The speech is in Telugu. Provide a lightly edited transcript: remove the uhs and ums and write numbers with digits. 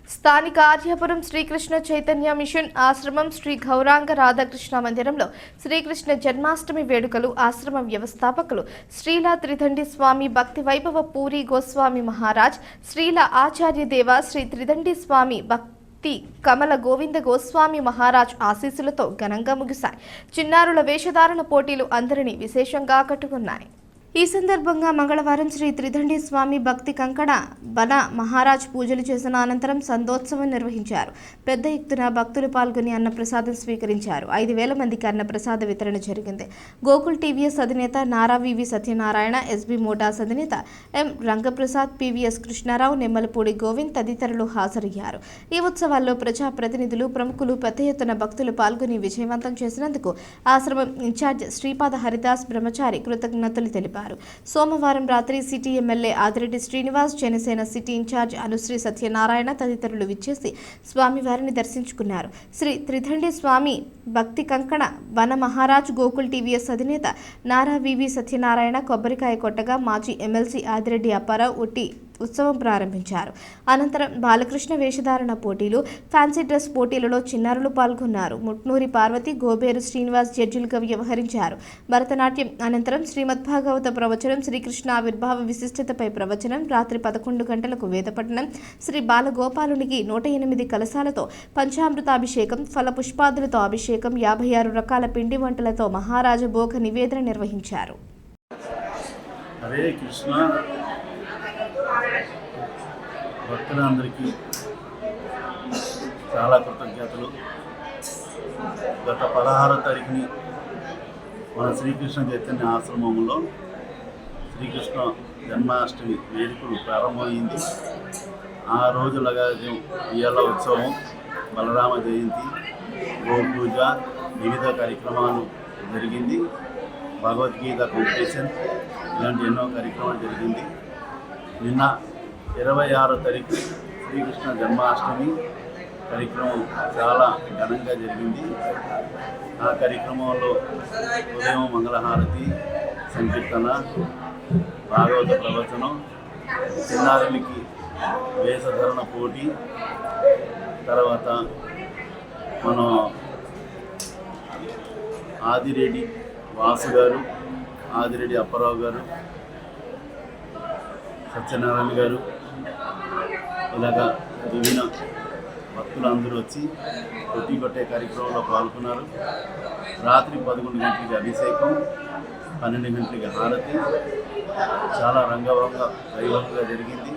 స్థానిక ఆర్యాపురం శ్రీకృష్ణ చైతన్య మిషన్ ఆశ్రమం శ్రీ గౌరాంగ రాధాకృష్ణ మందిరంలో శ్రీకృష్ణ జన్మాష్టమి వేడుకలు ఆశ్రమ వ్యవస్థాపకులు శ్రీల త్రిదండి స్వామి భక్తి వైభవ పూరి గోస్వామి మహారాజ్ శ్రీల ఆచార్య దేవ శ్రీ త్రిదండి స్వామి భక్తి కమల గోవింద గోస్వామి మహారాజ్ ఆశీస్సులతో ఘనంగా ముగిశాయి. చిన్నారుల వేషధారణ పోటీలు అందరినీ విశేషంగా ఆకట్టుకున్నాయి. ఈ సందర్భంగా మంగళవారం శ్రీ త్రిదండి స్వామి భక్తి కంకణ బన మహారాజ్ పూజలు చేసిన అనంతరం సందోత్సవం నిర్వహించారు. పెద్ద ఎత్తున భక్తులు పాల్గొని అన్నప్రసాదం స్వీకరించారు. 5,000 మందికి అన్నప్రసాద వితరణ జరిగింది. గోకుల్ టీవీఎస్ అధినేత నారా వివి సత్యనారాయణ, ఎస్బీ మోటార్స్ అధినేత ఎం రంగప్రసాద్, పీవీఎస్ కృష్ణారావు, నిమ్మలపూడి గోవింద్ తదితరులు హాజరయ్యారు. ఈ ఉత్సవాల్లో ప్రజాప్రతినిధులు, ప్రముఖులు పెద్ద ఎత్తున భక్తులు పాల్గొని విజయవంతం చేసినందుకు ఆశ్రమం ఇన్ఛార్జ్ శ్రీపాద హరిదాస్ బ్రహ్మచారి కృతజ్ఞతలు తెలిపారు. సోమవారం రాత్రి city MLA Adireddy Srinivas, Janasena city incharge Anusri Satyanarayana తదితరులు విచ్చేసి స్వామివారిని దర్శించుకున్నారు. శ్రీ త్రిదండి స్వామి భక్తి కంకణ వన మహారాజ్ గోకుల్ టీవీఎస్ అధినేత నారా వివి సత్యనారాయణ కొబ్బరికాయ కొట్టగా మాజీ ఎమ్మెల్సీ ఆదిరెడ్డి అప్పారావు ఉట్టి ఉత్సవం ప్రారంభించారు. అనంతరం బాలకృష్ణ వేషధారణ పోటీలు, ఫ్యాన్సీ డ్రెస్ పోటీలలో చిన్నారులు పాల్గొన్నారు. ముట్నూరి పార్వతి, గోబేరు శ్రీనివాస్ జడ్జిలుగా వ్యవహరించారు. భరతనాట్యం అనంతరం శ్రీమద్ భాగవత ప్రవచనం, శ్రీకృష్ణ ఆవిర్భావ విశిష్టతపై ప్రవచనం, రాత్రి 11 గంటలకు వేదపఠనం, శ్రీ బాలగోపాలునికి 108 కలశాలతో పంచామృతాభిషేకం, ఫల పుష్పాదులతో అభిషేకం, 56 రకాల పిండి వంటలతో మహారాజ భోగ నివేదన నిర్వహించారు. హరే కృష్ణ. భక్తులందరికీ చాలా కృతజ్ఞతలు. గత 16వ తారీఖుని మన శ్రీకృష్ణ చైతన్య ఆశ్రమంలో శ్రీకృష్ణ జన్మాష్టమి వేడుకలు ప్రారంభమైంది. ఆ రోజులుగా ఇయ్యాల ఉత్సవం, బలరామ జయంతి, గోపూజ, వివిధ కార్యక్రమాలు జరిగింది. భగవద్గీత కాంపిటీషన్, ఇలాంటి ఎన్నో కార్యక్రమాలు జరిగింది. నిన్న 26వ తారీఖు శ్రీకృష్ణ జన్మాష్టమి కార్యక్రమం చాలా ఘనంగా జరిగింది. ఆ కార్యక్రమంలో ఉదయం మంగళహారతి, సంకీర్తన, భాగవత ప్రవచనం, చిన్నారులకి వేషధరణ పోటీ, తర్వాత మనం ఆదిరెడ్డి వాసు గారు, ఆదిరెడ్డి అప్పారావు గారు, సత్యనారాయణ గారు, ఇలాగా వివిధ భక్తులందరూ వచ్చి కొట్టి కొట్టే కార్యక్రమంలో పాల్గొన్నారు. రాత్రి 11 గంటలకి అభిషేకం, 12 గంటలకి హారతి చాలా రంగరంగ వైభవంగా జరిగింది.